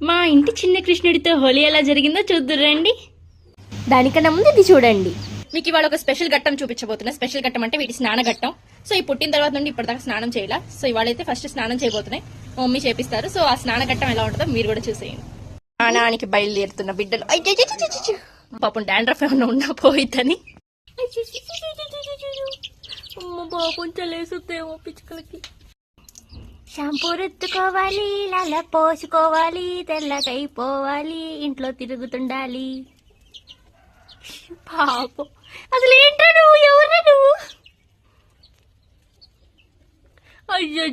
మా ఇంటి చిన్న కృష్ణుడితో హోలీ ఎలా జరిగిందో చూద్దురండి. దానికన్నా ముందు ఇది చూడండి. మీకు ఇవాళ ఒక స్పెషల్ ఘట్టం చూపించబోతున్నా. స్పెషల్ ఘట్టం అంటే వీటి స్నాన ఘట్టం. సో ఈ పుట్టిన తర్వాత నుండి ఇప్పటిదాకా స్నానం చేయాల. సో ఇవాళైతే ఫస్ట్ స్నానం చేయబోతున్నాయి. మా మమ్మీ చేపిస్తారు. సో ఆ స్నాన ఘట్టం ఎలా ఉంటుందో మీరు కూడా చూసేయండి. స్నానానికి బయలుదేరుతున్న బిడ్డలు పాపం డాండ్రఫ్ ఏమన్నా ఉన్నా పోయిద్దని పాపం చలేసుద్దేమో పిచ్చుకలకి. షాంపూ రుద్దుకోవాలి, లాల పోసుకోవాలి, తెల్లకైపోవాలి, ఇంట్లో తిరుగుతుండాలి. పాపం అసలు ఏంటో నువ్వు, ఎవరు నువ్వు? అయ్యో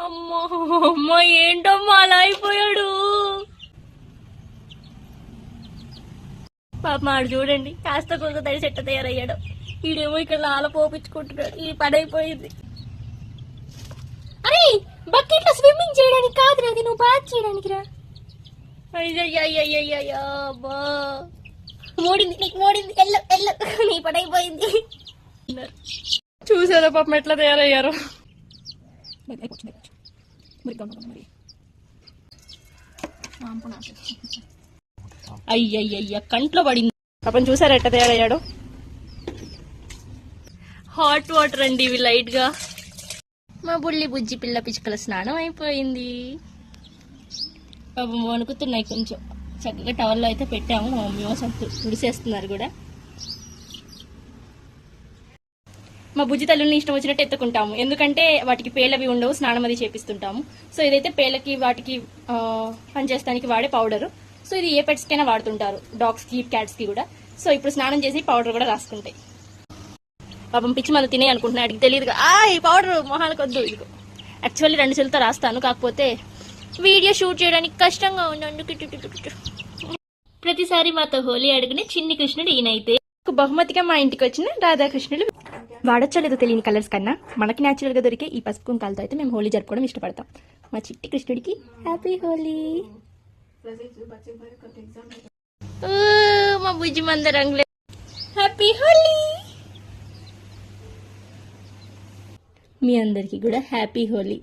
అమ్మో అమ్మో, ఏంటమ్మా అలా అయిపోయాడు. పాప మాడు చూడండి, కాస్త కొంత తడిసి ఎట్ట తయారయ్యాడు. ఈడేమో ఇక్కడ లాల పోపించుకుంటున్నాడు. ఈ పని అయిపోయింది. అరే బకెట్ లో స్విమ్మింగ్ చేయడానికి కాదు రాది, నువ్వు బాత్ చేయడానికి రా. అయ్యయ్యయ్యయ్యబ్బా, మోడింది నీకు, మోడింది. ఎల్ల ఎల్ల, నీ పని అయిపోయింది. చూసారా పాపం ఎట్లా తయారయ్యారు. అయ్యయ్యయ్య, కంట్లో పడింది. పాపం చూసారా ఎట్లా తయారయ్యాడు. హాట్ వాటర్ అండి ఇవి, లైట్ గా. మా బుల్లి బుజ్జి పిల్ల పిచ్చుకల స్నానం అయిపోయింది. పాపం వణుకుతున్నాయి కొంచెం. చక్కగా టవల్లో అయితే పెట్టాము. మా మమ్మీ కోసం తుడిసేస్తున్నారు కూడా. మా బుజ్జి తల్లుల్ని ఇష్టం వచ్చినట్టు ఎత్తుకుంటాము, ఎందుకంటే వాటికి పేలవి ఉండవు, స్నానం అది చేపిస్తుంటాము. సో ఇదైతే పేలకి వాటికి పనిచేస్తానికి వాడే పౌడరు. సో ఇది ఏ పెట్స్ కైనా వాడుతుంటారు, డాగ్స్ కి క్యాట్స్ కి కూడా. సో ఇప్పుడు స్నానం చేసి పౌడర్ కూడా రాసుకుంటాయి. పాపం పిచ్చి మందు తినే అనుకుంటున్నాడు, అడిగి తెలియదుగా. ఈ పౌడర్ మొహాలకు వద్దు. ఇదిగో యాక్చువల్లీ 2 చేతులతో రాస్తాను, కాకపోతే వీడియో షూట్ చేయడానికి కష్టంగా ఉంది. ప్రతిసారి మాతో హోలీ అడుగునే చిన్ని కృష్ణుడు ఈయనైతే. బహుమతిగా మా ఇంటికి వచ్చిన రాధాకృష్ణుడు. వాడొచ్చో లేదో తెలియని కలర్స్ కన్నా మనకి న్యాచురల్ గా దొరికే ఈ పసుపు కుంకాలతో అయితే మేము హోలీ జరుపుకోవడం ఇష్టపడతాం. మా చిట్టి కృష్ణుడికి హ్యాపీ హోలీ. మా బుజ్జి మంద రంగులే. హ్యాపీ హోలీ. మీ అందరికీ కూడా హ్యాపీ హోలీ.